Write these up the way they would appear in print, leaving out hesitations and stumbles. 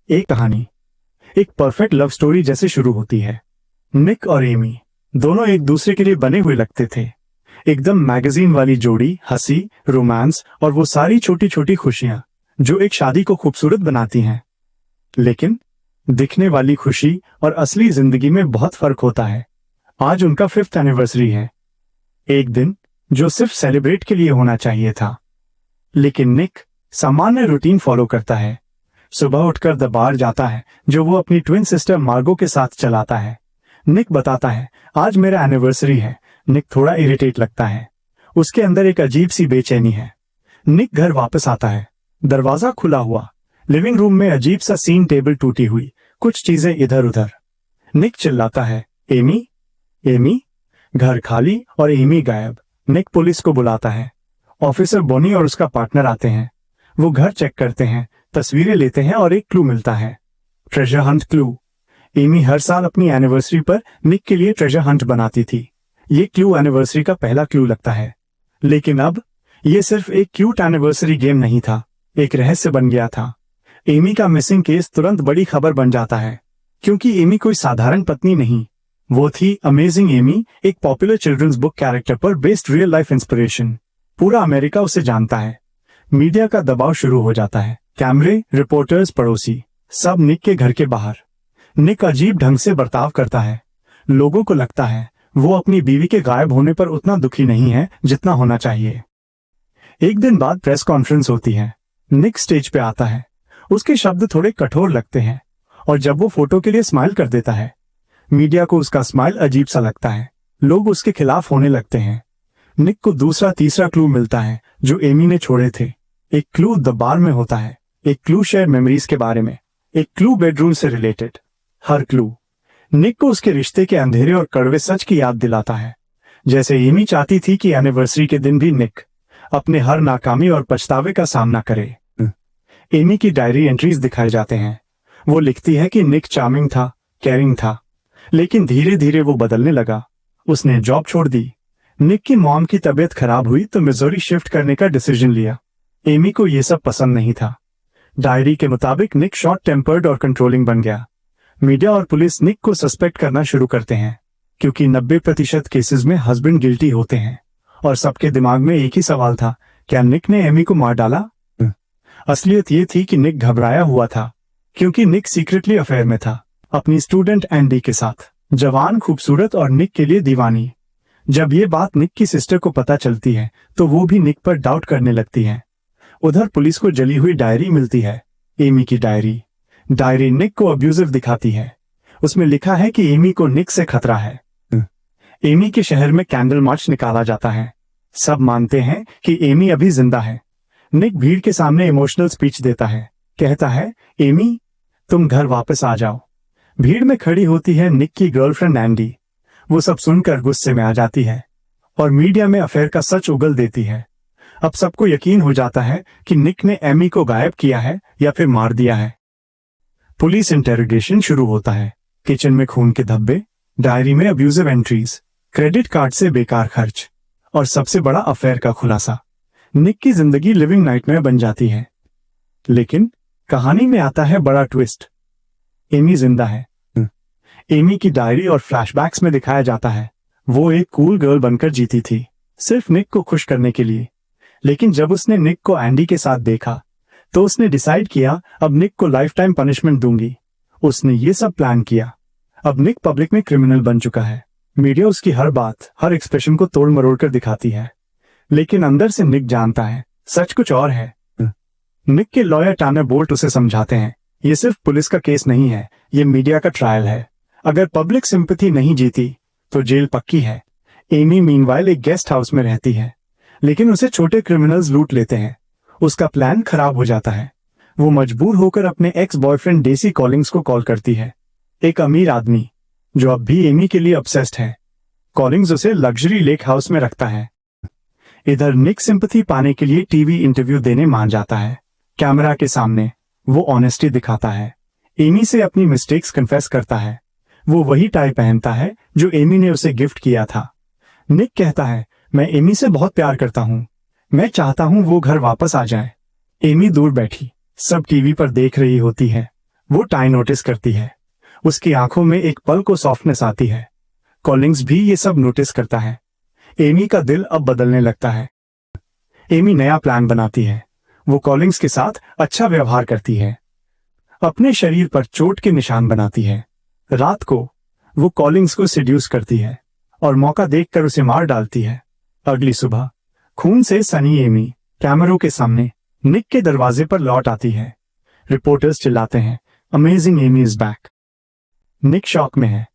एक कहानी एक परफेक्ट लव स्टोरी जैसे शुरू होती है। निक और एमी दोनों एक दूसरे के लिए बने हुए लगते थे। एकदम मैगजीन वाली जोड़ी, हंसी, रोमांस और वो सारी छोटी छोटी खुशियां जो एक शादी को खूबसूरत बनाती हैं। लेकिन दिखने वाली खुशी और असली जिंदगी में बहुत फर्क होता है। आज उनका 5th एनिवर्सरी है, एक दिन जो सिर्फ सेलिब्रेट के लिए होना चाहिए था। लेकिन निक सामान्य रूटीन फॉलो करता है। सुबह उठकर द बार जाता है जो वो अपनी ट्विन सिस्टर मार्गो के साथ चलाता है। निक बताता है, आज मेरा एनिवर्सरी है। निक थोड़ा इरिटेट लगता है, उसके अंदर एक अजीब सी बेचैनी है। निक घर वापस आता है, दरवाजा खुला हुआ, लिविंग रूम में अजीब सा सीन टेबल टूटी हुई, कुछ चीजें इधर उधर। निक चिल्लाता है, एमी एमी। घर खाली और एमी गायब। निक पुलिस को बुलाता है। ऑफिसर बोनी और उसका पार्टनर आते हैं। वो घर चेक करते हैं, तस्वीरें लेते हैं और एक क्लू मिलता है, ट्रेजर हंट क्लू। एमी हर साल अपनी एनिवर्सरी पर निक के लिए ट्रेजर हंट बनाती थी। ये क्लू एनिवर्सरी का पहला क्लू लगता है। लेकिन अब ये सिर्फ एक क्यूट एनिवर्सरी गेम नहीं था, एक रहस्य बन गया था। एमी का मिसिंग केस तुरंत बड़ी खबर बन जाता है, क्योंकि एमी कोई साधारण पत्नी नहीं, वो थी अमेजिंग एमी, एक पॉपुलर चिल्ड्रंस बुक कैरेक्टर पर बेस्ड रियल लाइफ इंस्पिरेशन। पूरा अमेरिका उसे जानता है। मीडिया का दबाव शुरू हो जाता है, कैमरे, रिपोर्टर्स, पड़ोसी, सब निक के घर के बाहर। निक अजीब ढंग से बर्ताव करता है। लोगों को लगता है वो अपनी बीवी के गायब होने पर उतना दुखी नहीं है जितना होना चाहिए। एक दिन बाद प्रेस कॉन्फ्रेंस होती है। निक स्टेज पे आता है। उसके शब्द थोड़े कठोर लगते हैं और जब वो फोटो के लिए स्माइल कर देता है, मीडिया को उसका स्माइल अजीब सा लगता है। लोग उसके खिलाफ होने लगते हैं। निक को दूसरा तीसरा क्लू मिलता है जो एमी ने छोड़े थे। एक क्लू द बार में होता है, एक क्लू शेयर मेमोरीज के बारे में, एक क्लू बेडरूम से रिलेटेड। हर क्लू निक को उसके रिश्ते के अंधेरे और कड़वे सच की याद दिलाता है। जैसे एमी चाहती थी कि एनिवर्सरी के दिन भी निक अपने हर नाकामी और पछतावे का सामना करे। एमी की डायरी एंट्रीज दिखाए जाते हैं। वो लिखती है कि निक चार्मिंग था, केयरिंग था, लेकिन धीरे धीरे वो बदलने लगा। उसने जॉब छोड़ दी। निक की मॉम की तबीयत खराब हुई तो मिजोरी शिफ्ट करने का डिसीजन लिया। एमी को यह सब पसंद नहीं था। डायरी के मुताबिक निक शॉर्ट टेम्पर्ड और कंट्रोलिंग बन गया। मीडिया और पुलिस निक को सस्पेक्ट करना शुरू करते हैं, क्योंकि 90% केसेस में हस्बैंड गिल्टी होते हैं। और सबके दिमाग में एक ही सवाल था, क्या निक ने एमी को मार डाला? असलियत ये थी कि निक घबराया हुआ था, क्योंकि निक सीक्रेटली अफेयर में था अपनी स्टूडेंट एंडी के साथ, जवान, खूबसूरत और निक के लिए दीवानी। जब ये बात निक की सिस्टर को पता चलती है तो वो भी निक पर डाउट करने लगती है। उधर पुलिस को जली हुई डायरी मिलती है, एमी की डायरी। डायरी निक को अब्यूजिव दिखाती है। उसमें लिखा है कि एमी को निक से खतरा है। एमी के शहर में कैंडल मार्च निकाला जाता है। सब मानते हैं कि एमी अभी जिंदा है। निक भीड़ के सामने इमोशनल स्पीच देता है, कहता है, एमी तुम घर वापस आ जाओ। भीड़ में खड़ी होती है निक की गर्लफ्रेंड एंडी। वो सब सुनकर गुस्से में आ जाती है और मीडिया में अफेयर का सच उगल देती है। अब सबको यकीन हो जाता है कि निक ने एमी को गायब किया है या फिर मार दिया है। पुलिस इंटेरोगेशन शुरू होता है। किचन में खून के धब्बे, डायरी में अब्यूजिव एंट्रीज, क्रेडिट कार्ड से बेकार खर्च और सबसे बड़ा अफेयर का खुलासा। निक की जिंदगी लिविंग नाइटमेयर बन जाती है। लेकिन कहानी में आता है बड़ा ट्विस्ट। एमी जिंदा है। एमी की डायरी और फ्लैशबैक्स में दिखाया जाता है वो एक कूल गर्ल बनकर जीती थी, सिर्फ निक को खुश करने के लिए। लेकिन जब उसने निक को एंडी के साथ देखा तो उसने डिसाइड किया, अब निक को लाइफ टाइम पनिशमेंट दूंगी। उसने ये सब प्लान किया। अब निक पब्लिक में क्रिमिनल बन चुका है। मीडिया उसकी हर बात, हर एक्सप्रेशन को तोड़ मरोड़ कर दिखाती है। लेकिन अंदर से निक जानता है सच कुछ और है। निक के लॉयर टानर बोल्ट उसे समझाते हैं, ये सिर्फ पुलिस का केस नहीं है, ये मीडिया का ट्रायल है। अगर पब्लिक सिंपैथी नहीं जीती तो जेल पक्की है। एमी मीनवाइल एक गेस्ट हाउस में रहती है, लेकिन उसे छोटे क्रिमिनल्स लूट लेते हैं। उसका प्लान खराब हो जाता है। वो मजबूर होकर अपने एक्स बॉयफ्रेंड डेसी कॉलिंग्स को कॉल करती है, एक अमीर आदमी जो अब भी एमी के लिए ऑब्सेस्ड है। कॉलिंग्स उसे लग्जरी लेक हाउस में रखता है। इधर निक सिंपैथी पाने के लिए टीवी इंटरव्यू देने मान जाता है। कैमरा के सामने वो ऑनेस्टी दिखाता है, एमी से अपनी मिस्टेक्स कन्फेस करता है। वो वही टाई पहनता है जो एमी ने उसे गिफ्ट किया था। निक कहता है, मैं एमी से बहुत प्यार करता हूँ, मैं चाहता हूँ वो घर वापस आ जाए। एमी दूर बैठी सब टीवी पर देख रही होती है। वो टाई नोटिस करती है। उसकी आंखों में एक पल को सॉफ्टनेस आती है। कॉलिंग्स भी ये सब नोटिस करता है। एमी का दिल अब बदलने लगता है। एमी नया प्लान बनाती है। वो कॉलिंग्स के साथ अच्छा व्यवहार करती है। अपने शरीर पर चोट के निशान बनाती है। रात को वो कॉलिंग्स को सिड्यूस करती है और मौका देखकर उसे मार डालती है। अगली सुबह खून से सनी एमी कैमरों के सामने निक के दरवाजे पर लौट आती है। रिपोर्टर्स चिल्लाते हैं, amazing Amy is back. Nick shock में है।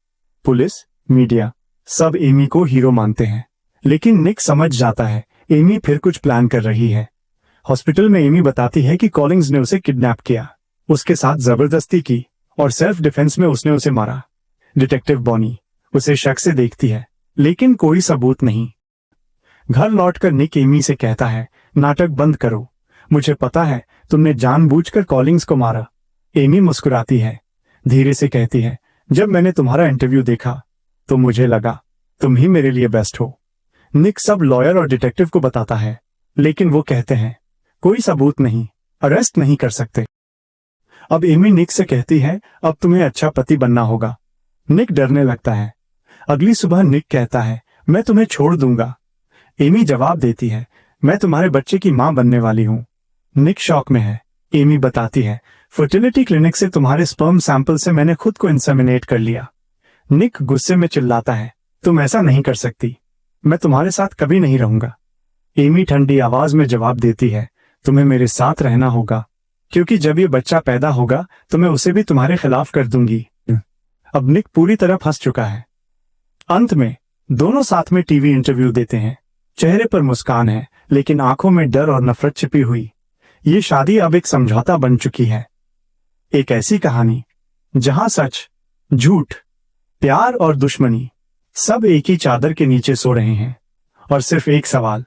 पुलिस, मीडिया सब एमी को हीरो मानते हैं, लेकिन निक समझ जाता है एमी फिर कुछ प्लान कर रही है। हॉस्पिटल में एमी बताती है कि कॉलिंग्स ने उसे किडनैप किया, उसके साथ जबरदस्ती की और सेल्फ डिफेंस में उसने उसे मारा। डिटेक्टिव बॉनी उसे शक से देखती है, लेकिन कोई सबूत नहीं। घर लौटकर निक एमी से कहता है, नाटक बंद करो, मुझे पता है तुमने जानबूझकर कॉलिंग्स को मारा। एमी मुस्कुराती है, धीरे से कहती है, जब मैंने तुम्हारा इंटरव्यू देखा तो मुझे लगा तुम ही मेरे लिए बेस्ट हो। निक सब लॉयर और डिटेक्टिव को बताता है, लेकिन वो कहते हैं कोई सबूत नहीं, अरेस्ट नहीं कर सकते। अब एमी निक से कहती है, अब तुम्हें अच्छा पति बनना होगा। निक डरने लगता है। अगली सुबह निक कहता है, मैं तुम्हें छोड़ दूंगा। एमी जवाब देती है, मैं तुम्हारे बच्चे की मां बनने वाली हूं। निक शॉक में है। एमी बताती है, फर्टिलिटी क्लिनिक से तुम्हारे स्पर्म सैंपल से मैंने खुद को इंसेमिनेट कर लिया। निक गुस्से में चिल्लाता है, तुम ऐसा नहीं कर सकती, मैं तुम्हारे साथ कभी नहीं रहूंगा। एमी ठंडी आवाज में जवाब देती है, तुम्हें मेरे साथ रहना होगा, क्योंकि जब ये बच्चा पैदा होगा तो मैं उसे भी तुम्हारे खिलाफ कर दूंगी। अब निक पूरी तरह फंस चुका है। अंत में दोनों साथ में टीवी इंटरव्यू देते हैं। चेहरे पर मुस्कान है, लेकिन आंखों में डर और नफरत छिपी हुई। ये शादी अब एक समझौता बन चुकी है। एक ऐसी कहानी जहां सच, झूठ, प्यार और दुश्मनी सब एक ही चादर के नीचे सो रहे हैं, और सिर्फ एक सवाल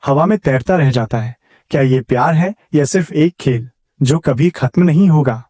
हवा में तैरता रह जाता है, क्या ये प्यार है या सिर्फ एक खेल जो कभी खत्म नहीं होगा।